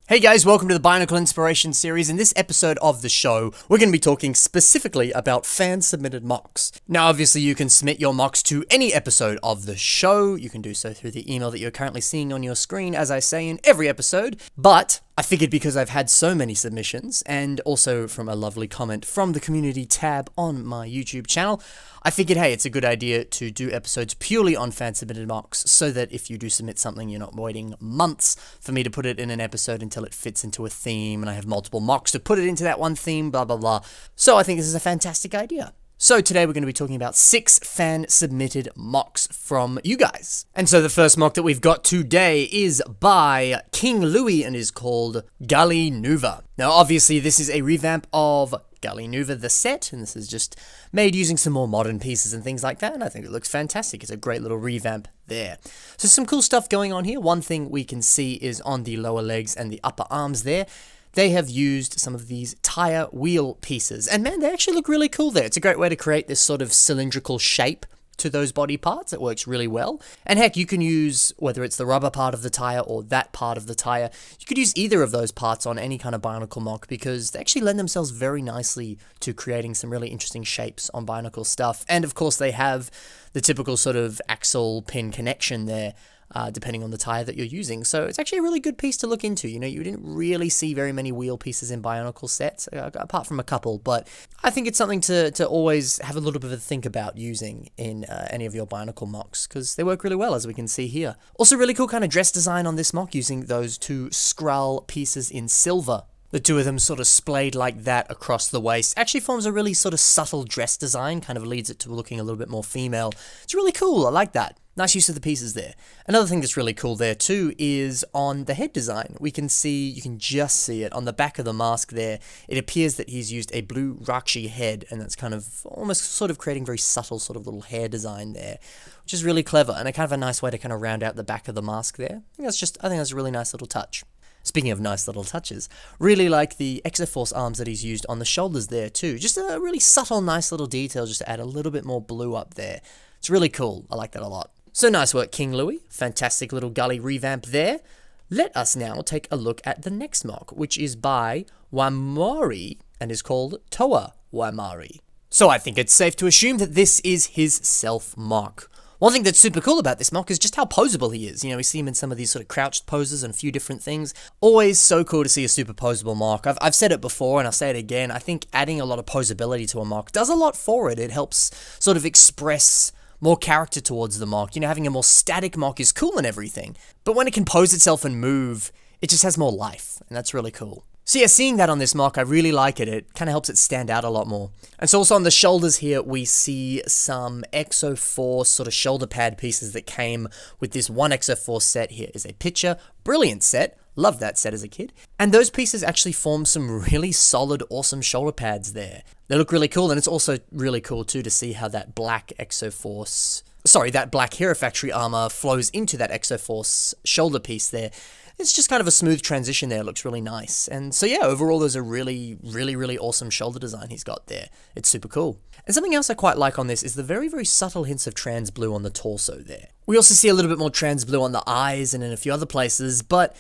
Hey guys, welcome to the Bionicle Inspiration series. In this episode of the show, we're going to be talking specifically about fan-submitted mocks. Now, obviously, you can submit your mocks to any episode of the show. You can do so through the email that you're currently seeing on your screen, as I say in every episode. But I figured because I've had so many submissions, and also from a lovely comment from the community tab on my YouTube channel, I figured, hey, it's a good idea to do episodes purely on fan-submitted mocks, so that if you do submit something, you're not waiting months for me to put it in an episode until it fits into a theme, and I have multiple mocks to put it into that one theme, blah, blah, blah. So I think this is a fantastic idea. So today we're going to be talking about 6 fan-submitted mocks from you guys. And so the first mock that we've got today is by King Louie and is called Gali Nuva. Now obviously this is a revamp of Gali Nuva the set, and this is just made using some more modern pieces and things like that, and I think it looks fantastic. It's a great little revamp there. So some cool stuff going on here. One thing we can see is on the lower legs and the upper arms there, they have used some of these tire wheel pieces, and man, they actually look really cool there. It's a great way to create this sort of cylindrical shape to those body parts. It works really well. And heck, you can use, whether it's the rubber part of the tire or that part of the tire, you could use either of those parts on any kind of Bionicle mock because they actually lend themselves very nicely to creating some really interesting shapes on Bionicle stuff. And of course they have the typical sort of axle pin connection there, depending on the tire that you're using. So it's actually a really good piece to look into. You know, you didn't really see very many wheel pieces in Bionicle sets, apart from a couple, but I think it's something to always have a little bit of a think about using in any of your Bionicle mocks, because they work really well, as we can see here. Also really cool kind of dress design on this mock, using those 2 Skrull pieces in silver. The 2 of them sort of splayed like that across the waist actually forms a really sort of subtle dress design, kind of leads it to looking a little bit more female. It's really cool, I like that. Nice use of the pieces there. Another thing that's really cool there too is on the head design. We can see, you can just see it on the back of the mask there. It appears that he's used a blue Rakshi head, and that's kind of almost sort of creating very subtle sort of little hair design there, which is really clever and a kind of a nice way to kind of round out the back of the mask there. I think that's a really nice little touch. Speaking of nice little touches, really like the Exoforce arms that he's used on the shoulders there too. Just a really subtle, nice little detail just to add a little bit more blue up there. It's really cool. I like that a lot. So nice work, King Louie. Fantastic little Gali revamp there. Let us now take a look at the next mock, which is by Wamari and is called Toa Wamari. So I think it's safe to assume that this is his self-mock. One thing that's super cool about this mock is just how poseable he is. You know, we see him in some of these sort of crouched poses and a few different things. Always so cool to see a super poseable mock. I've said it before and I'll say it again. I think adding a lot of posability to a mock does a lot for it. It helps sort of express more character towards the mock. You know, having a more static mock is cool and everything, but when it can pose itself and move, it just has more life, and that's really cool. So yeah, seeing that on this mock, I really like it. It kind of helps it stand out a lot more. And so also on the shoulders here, we see some Exoforce sort of shoulder pad pieces that came with this one Exoforce set. Here is a picture. Brilliant set. Loved that set as a kid. And those pieces actually form some really solid, awesome shoulder pads there. They look really cool, and it's also really cool too to see how that black that black Hero Factory armor flows into that Exoforce shoulder piece there. It's just kind of a smooth transition there. It looks really nice. And so yeah, overall there's a really, really, really awesome shoulder design he's got there. It's super cool. And something else I quite like on this is the very, very subtle hints of trans blue on the torso there. We also see a little bit more trans blue on the eyes and in a few other places, but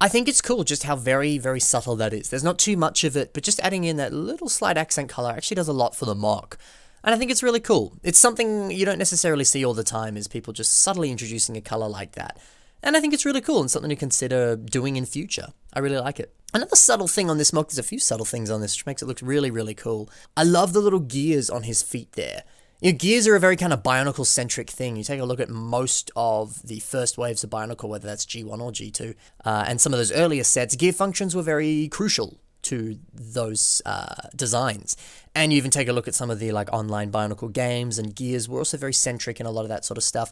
I think it's cool just how very, very subtle that is. There's not too much of it, but just adding in that little slight accent color actually does a lot for the mock. And I think it's really cool. It's something you don't necessarily see all the time, is people just subtly introducing a color like that. And I think it's really cool and something to consider doing in future. I really like it. Another subtle thing on this mock, there's a few subtle things on this, which makes it look really, really cool. I love the little gears on his feet there. You know, gears are a very kind of Bionicle-centric thing. You take a look at most of the first waves of Bionicle, whether that's G1 or G2, and some of those earlier sets, gear functions were very crucial to those designs. And you even take a look at some of the like online Bionicle games, and gears were also very centric in a lot of that sort of stuff.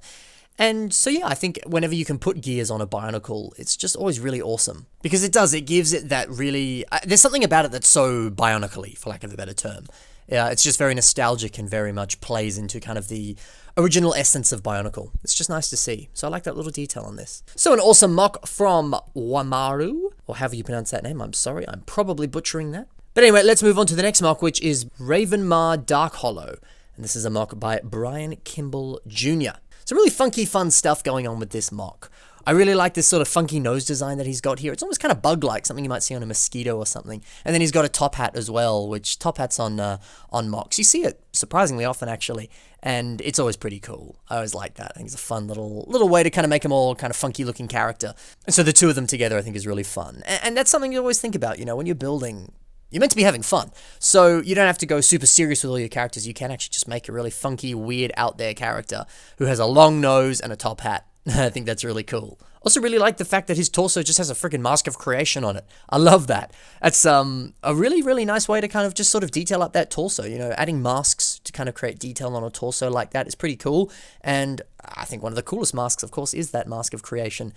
And so yeah, I think whenever you can put gears on a Bionicle, it's just always really awesome. Because it gives it that really, there's something about it that's so Bionicle-y, for lack of a better term. Yeah, it's just very nostalgic and very much plays into kind of the original essence of Bionicle. It's just nice to see. So I like that little detail on this. So an awesome mock from Wamaru, or however you pronounce that name. I'm sorry, I'm probably butchering that. But anyway, let's move on to the next mock, which is Ravenmar Dark Hollow. And this is a mock by Brian Kimball Jr. So really funky, fun stuff going on with this mock. I really like this sort of funky nose design that he's got here. It's almost kind of bug-like, something you might see on a mosquito or something. And then he's got a top hat as well, which top hats on MOCs. You see it surprisingly often, actually, and it's always pretty cool. I always like that. I think it's a fun little way to kind of make them all kind of funky-looking character. And so the two of them together, I think, is really fun. And that's something you always think about, when you're building. You're meant to be having fun. So you don't have to go super serious with all your characters. You can actually just make a really funky, weird, out there character who has a long nose and a top hat. I think that's really cool. Also really like the fact that his torso just has a freaking mask of creation on it. I love that. That's a really, really nice way to kind of just sort of detail up that torso. Adding masks to kind of create detail on a torso like that is pretty cool. And I think one of the coolest masks, of course, is that mask of creation.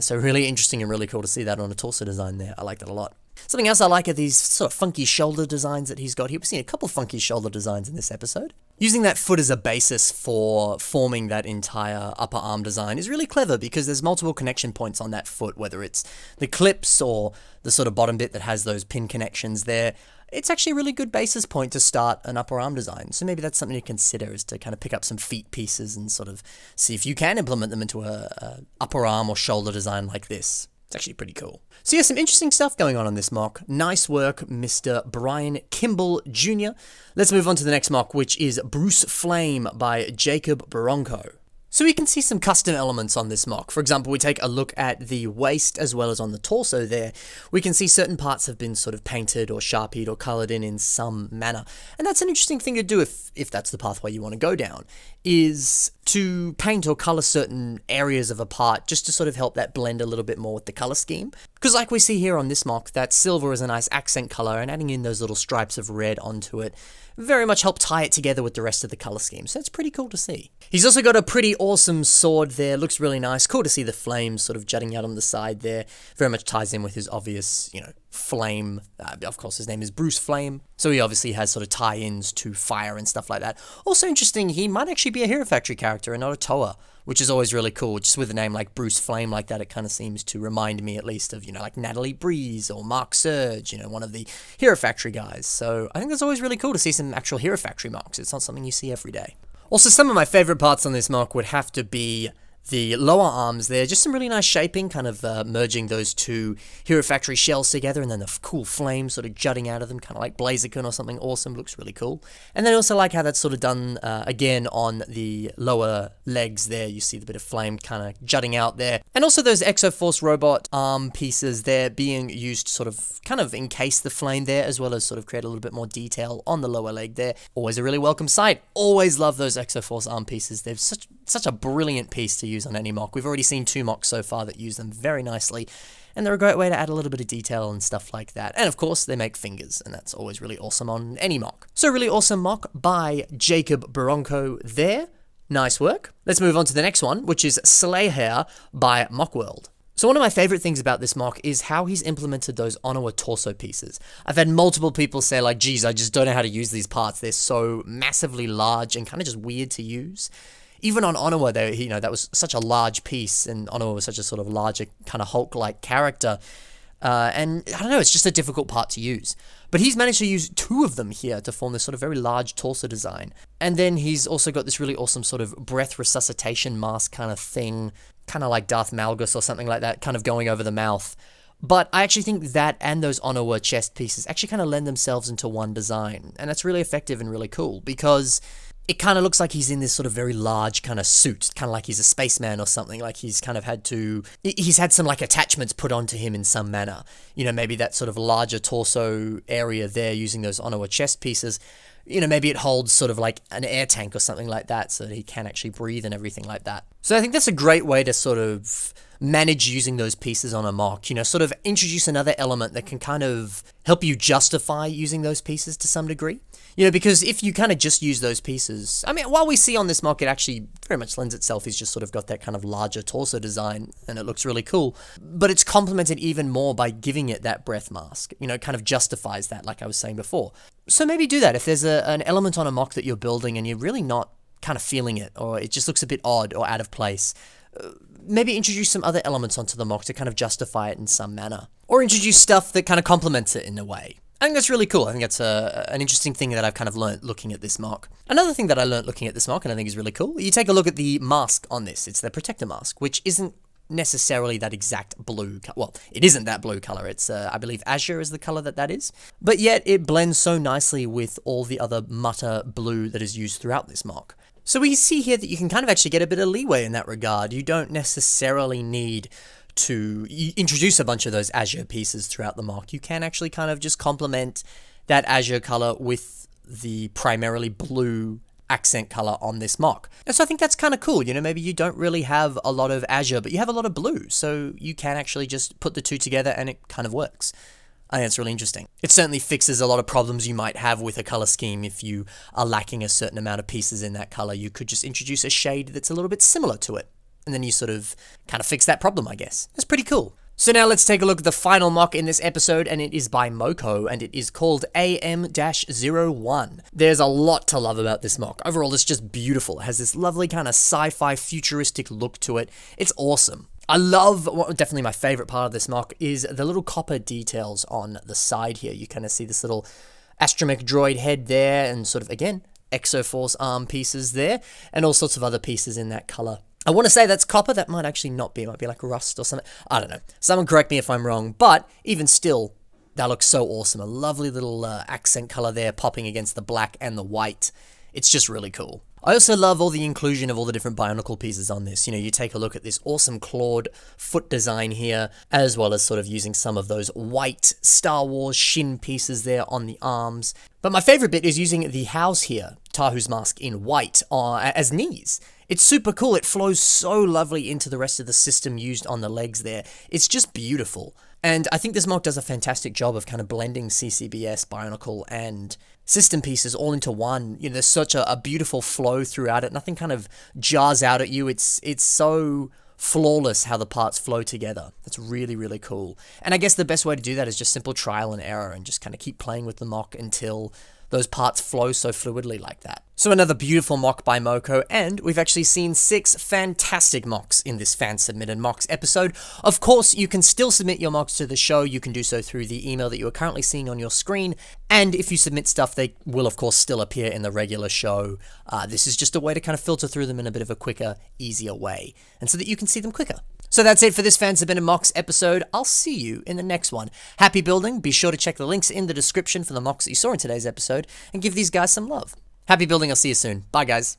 So really interesting and really cool to see that on a torso design there. I like that a lot. Something else I like are these sort of funky shoulder designs that he's got here. We've seen a couple funky shoulder designs in this episode. Using that foot as a basis for forming that entire upper arm design is really clever because there's multiple connection points on that foot, whether it's the clips or the sort of bottom bit that has those pin connections there. It's actually a really good basis point to start an upper arm design. So maybe that's something to consider, is to kind of pick up some feet pieces and sort of see if you can implement them into a upper arm or shoulder design like this. It's actually pretty cool. So yeah, some interesting stuff going on this MOC. Nice work, Mr. Brian Kimball Jr. Let's move on to the next MOC, which is Bruce Flame by Jacob Bronco. So we can see some custom elements on this MOC. For example, we take a look at the waist as well as on the torso there. We can see certain parts have been sort of painted or sharpied or colored in some manner. And that's an interesting thing to do if that's the pathway you want to go down, is to paint or color certain areas of a part just to sort of help that blend a little bit more with the color scheme. Because like we see here on this MOC, that silver is a nice accent color, and adding in those little stripes of red onto it very much help tie it together with the rest of the color scheme. So it's pretty cool to see. He's also got a pretty awesome sword there. Looks really nice. Cool to see the flames sort of jutting out on the side there. Very much ties in with his obvious, flame. Of course, his name is Bruce Flame. So he obviously has sort of tie-ins to fire and stuff like that. Also interesting, he might actually be a Hero Factory character and not a Toa, which is always really cool. Just with a name like Bruce Flame like that, it kind of seems to remind me at least of, like Natalie Breeze or Mark Surge, one of the Hero Factory guys. So I think that's always really cool to see some actual Hero Factory MOCs. It's not something you see every day. Also, some of my favorite parts on this MOC would have to be the lower arms there, just some really nice shaping, kind of merging those two Hero Factory shells together, and then the cool flame sort of jutting out of them, kind of like Blaziken or something awesome. Looks really cool. And then I also like how that's sort of done again on the lower legs there. You see the bit of flame kind of jutting out there. And also those Exoforce robot arm pieces there being used to sort of kind of encase the flame there, as well as sort of create a little bit more detail on the lower leg there. Always a really welcome sight. Always love those Exoforce arm pieces. They're such a brilliant piece to use on any MOC. We've already seen 2 MOCs so far that use them very nicely, and they're a great way to add a little bit of detail and stuff like that. And of course, they make fingers, and that's always really awesome on any MOC. So really awesome MOC by Jacob Bronco there. Nice work. Let's move on to the next one, which is Slayhair by MOCworld. So one of my favorite things about this MOC is how he's implemented those Onoa torso pieces. I've had multiple people say like, geez, I just don't know how to use these parts. They're so massively large and kind of just weird to use. Even on Onoa, that was such a large piece, and Onoa was such a sort of larger kind of Hulk-like character. And I don't know, it's just a difficult part to use. But he's managed to use 2 of them here to form this sort of very large torso design. And then he's also got this really awesome sort of breath resuscitation mask kind of thing, kind of like Darth Malgus or something like that, kind of going over the mouth. But I actually think that and those Onoa chest pieces actually kind of lend themselves into one design. And that's really effective and really cool, because it kind of looks like he's in this sort of very large kind of suit, kind of like he's a spaceman or something, like he's had some like attachments put onto him in some manner. Maybe that sort of larger torso area there using those Onoa chest pieces, maybe it holds sort of like an air tank or something like that so that he can actually breathe and everything like that. So I think that's a great way to sort of manage using those pieces on a MOC, sort of introduce another element that can kind of help you justify using those pieces to some degree. Because if you kind of just use those pieces, I mean, while we see on this MOC, it actually very much lends itself. He's just sort of got that kind of larger torso design, and it looks really cool. But it's complemented even more by giving it that breath mask, kind of justifies that, like I was saying before. So maybe do that. If there's an element on a MOC that you're building and you're really not kind of feeling it, or it just looks a bit odd or out of place, maybe introduce some other elements onto the MOC to kind of justify it in some manner. Or introduce stuff that kind of complements it in a way. I think that's really cool. I think that's an interesting thing that I've kind of learnt looking at this MOC. Another thing that I learnt looking at this MOC, and I think is really cool, you take a look at the mask on this. It's the protector mask, which isn't necessarily that exact blue. Well, it isn't that blue color. It's, I believe, azure is the color that is. But yet it blends so nicely with all the other Mutter blue that is used throughout this MOC. So we see here that you can kind of actually get a bit of leeway in that regard. You don't necessarily need to introduce a bunch of those azure pieces throughout the MOC. You can actually kind of just complement that azure color with the primarily blue accent color on this MOC. And so I think that's kind of cool. You know, maybe you don't really have a lot of azure, but you have a lot of blue. So you can actually just put the two together and it kind of works. I think it's really interesting. It certainly fixes a lot of problems you might have with a color scheme. If you are lacking a certain amount of pieces in that color, you could just introduce a shade that's a little bit similar to it. And then you sort of kind of fix that problem, I guess. That's pretty cool. So now let's take a look at the final MOC in this episode, and it is by Moko, and it is called AM-01. There's a lot to love about this MOC. Overall, it's just beautiful. It has this lovely kind of sci-fi futuristic look to it. It's awesome. I love, definitely my favorite part of this MOC is the little copper details on the side here. You kind of see this little astromech droid head there, and sort of, again, Exoforce arm pieces there, and all sorts of other pieces in that color. I want to say that's copper. That might actually not be. It might be like rust or something. I don't know. Someone correct me if I'm wrong. But even still, that looks so awesome. A lovely little accent color there popping against the black and the white. It's just really cool. I also love all the inclusion of all the different Bionicle pieces on this. You know, you take a look at this awesome clawed foot design here, as well as sort of using some of those white Star Wars shin pieces there on the arms. But my favorite bit is using the house here, Tahu's mask in white, as knees. It's super cool. It flows so lovely into the rest of the system used on the legs there. It's just beautiful. And I think this MOC does a fantastic job of kind of blending CCBS, Bionicle, and system pieces all into one. You know, there's such a beautiful flow throughout it. Nothing kind of jars out at you. It's so flawless how the parts flow together. That's really, really cool. And I guess the best way to do that is just simple trial and error and just kind of keep playing with the MOC until those parts flow so fluidly like that. So another beautiful MOC by Moko, and we've actually seen 6 fantastic MOCs in this fan-submitted MOCs episode. Of course, you can still submit your MOCs to the show. You can do so through the email that you are currently seeing on your screen, and if you submit stuff, they will of course still appear in the regular show. This is just a way to kind of filter through them in a bit of a quicker, easier way, and so that you can see them quicker. So that's it for this fan-submitted MOCs episode. I'll see you in the next one. Happy building. Be sure to check the links in the description for the MOCs that you saw in today's episode, and give these guys some love. Happy building. I'll see you soon. Bye, guys.